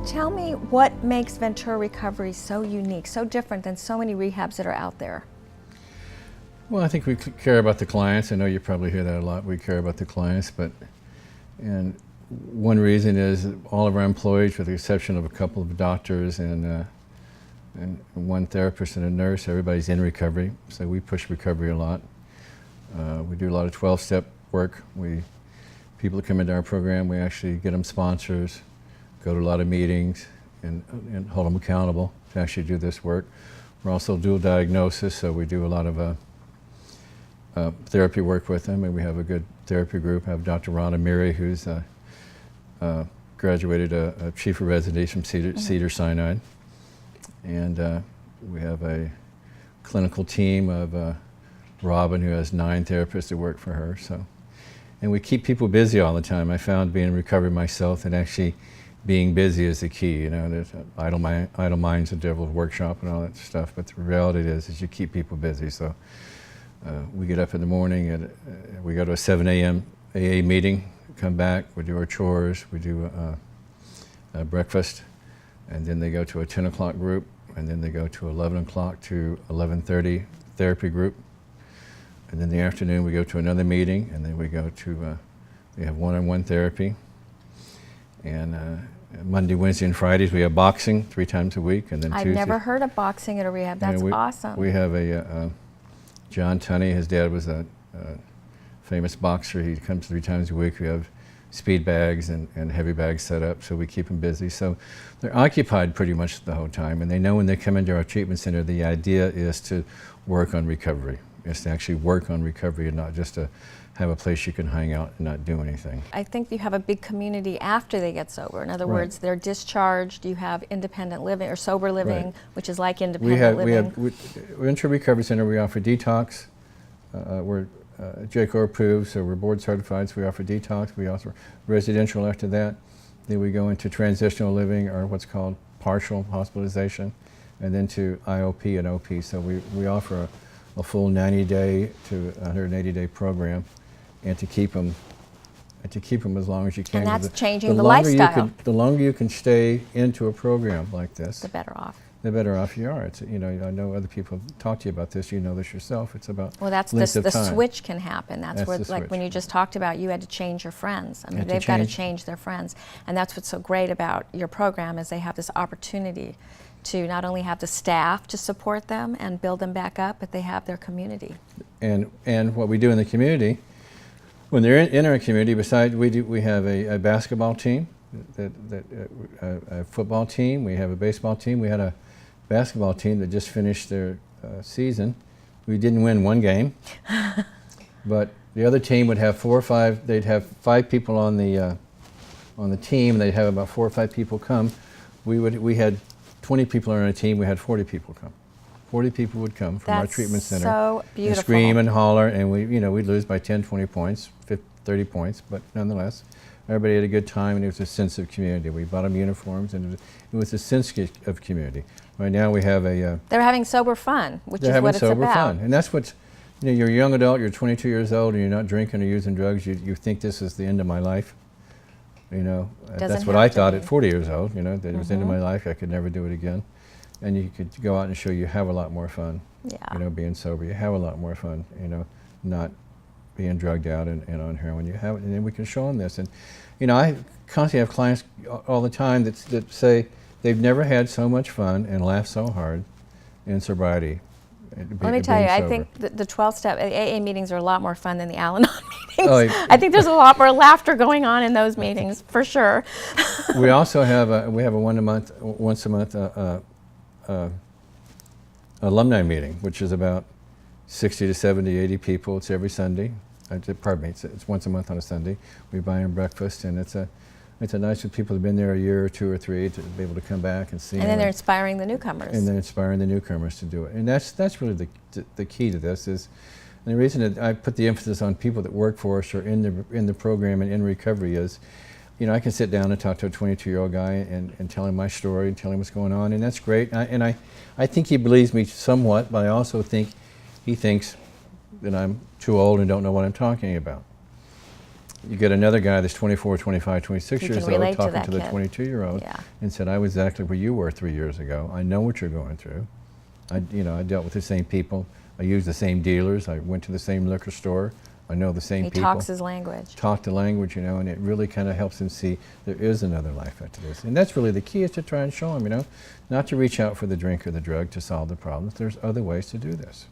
Tell me what makes Ventura Recovery so unique, so different than so many rehabs that are out there. Well, I think we care about the clients. I know you probably hear that a lot. We care about the clients, and one reason is that all of our employees, with the exception of a couple of doctors and one therapist and a nurse, everybody's in recovery. So we push recovery a lot. We do a lot of 12-step work. People that come into our program, we actually get them sponsors, go to a lot of meetings, and hold them accountable to actually do this work. We're also dual diagnosis, so we do a lot of therapy work with them, and we have a good therapy group. I have Dr. Rhonda Miri, who's graduated a chief of residency from Cedars-Sinai, and we have a clinical team of Robin, who has 9 therapists that work for her. And we keep people busy all the time. I found being in recovery myself that actually being busy is the key. You know, there's idle mind's the devil's workshop and all that stuff, but the reality is you keep people busy. So we get up in the morning and we go to a 7 a.m. AA meeting, come back, we do our chores, we do a breakfast, and then they go to a 10 o'clock group, and then they go to 11 o'clock to 11:30 therapy group. And then in the afternoon we go to another meeting, and then we go to, we have one-on-one therapy. And Monday, Wednesday, and Fridays we have boxing 3 times a week. And then I've Tuesday, never heard of boxing at a rehab. That's awesome. We have John Tunney, his dad was a famous boxer. He comes 3 times a week. We have speed bags and heavy bags set up, so we keep them busy. So they're occupied pretty much the whole time, and they know when they come into our treatment center, the idea is to work on recovery. It's to actually work on recovery and not just to have a place you can hang out and not do anything. I think you have a big community after they get sober. In other words, they're discharged, you have independent living or sober living, which is like independent living. Ventura Recovery Center, we offer detox. We're JCO approved, so we're board certified, so we offer detox. We offer residential after that. Then we go into transitional living, or what's called partial hospitalization, and then to IOP and OP. So we offer a full 90-day to 180-day program, and to keep them as long as you can. And that's changing the lifestyle. The longer you can stay into a program like this, the better off. The better off you are. It's, you know, I know other people have talked to you about this. You know this yourself. It's about the switch can happen. That's where, like when you just talked about, you had to change your friends. I mean, they've got to change their friends, and that's what's so great about your program is they have this opportunity to not only have the staff to support them and build them back up, but they have their community. And what we do in the community, when they're in our community, besides we have a basketball team, a football team, we have a baseball team. We had a basketball team that just finished their season. We didn't win one game, but the other team would have 4 or 5. They'd have 5 people on the team. They'd have about 4 or 5 people come. We had 20 people on our team. We had 40 people come. 40 people would come from our treatment center. So beautiful. And scream and holler, and we'd lose by 10, 20 points, 50, 30 points, but nonetheless, everybody had a good time, and it was a sense of community. We bought them uniforms, and it was a sense of community. Right now we have a... they're having sober fun, which is what it's about. They're having sober fun, and that's what, you're a young adult, you're 22 years old, and you're not drinking or using drugs, you think this is the end of my life. That's what I thought at 40 years old, that it was the end of my life, I could never do it again. And you could go out and show you have a lot more fun, being sober. You have a lot more fun, not being drugged out and on heroin. And then we can show them this. And, I constantly have clients all the time that say they've never had so much fun and laughed so hard in sobriety. Let me tell you, I think the 12-step AA meetings are a lot more fun than the Al-Anon meetings. I think there's a lot more laughter going on in those meetings, for sure. We also have a once a month alumni meeting, which is about 60 to 70, 80 people. It's every Sunday. Pardon me, it's once a month on a Sunday. We buy them breakfast, and it's a nice for people who've been there a year or 2 or 3 to be able to come back and see. And then they're inspiring the newcomers. And then inspiring the newcomers to do it. And that's really the key to this is, and the reason that I put the emphasis on people that work for us or in the program and in recovery is, I can sit down and talk to a 22-year-old guy and tell him my story and tell him what's going on, and that's great. And I think he believes me somewhat, but I also think he thinks that I'm too old and don't know what I'm talking about. you get another guy that's 24, 25, 26 years old talking to the kid. 22-year-old and said, I was exactly where you were 3 years ago. I know what you're going through. I dealt with the same people. I used the same dealers. I went to the same liquor store. I know the same people. He talks his language. Talk the language, and it really kind of helps him see there is another life after this. And that's really the key, is to try and show him, not to reach out for the drink or the drug to solve the problems. There's other ways to do this.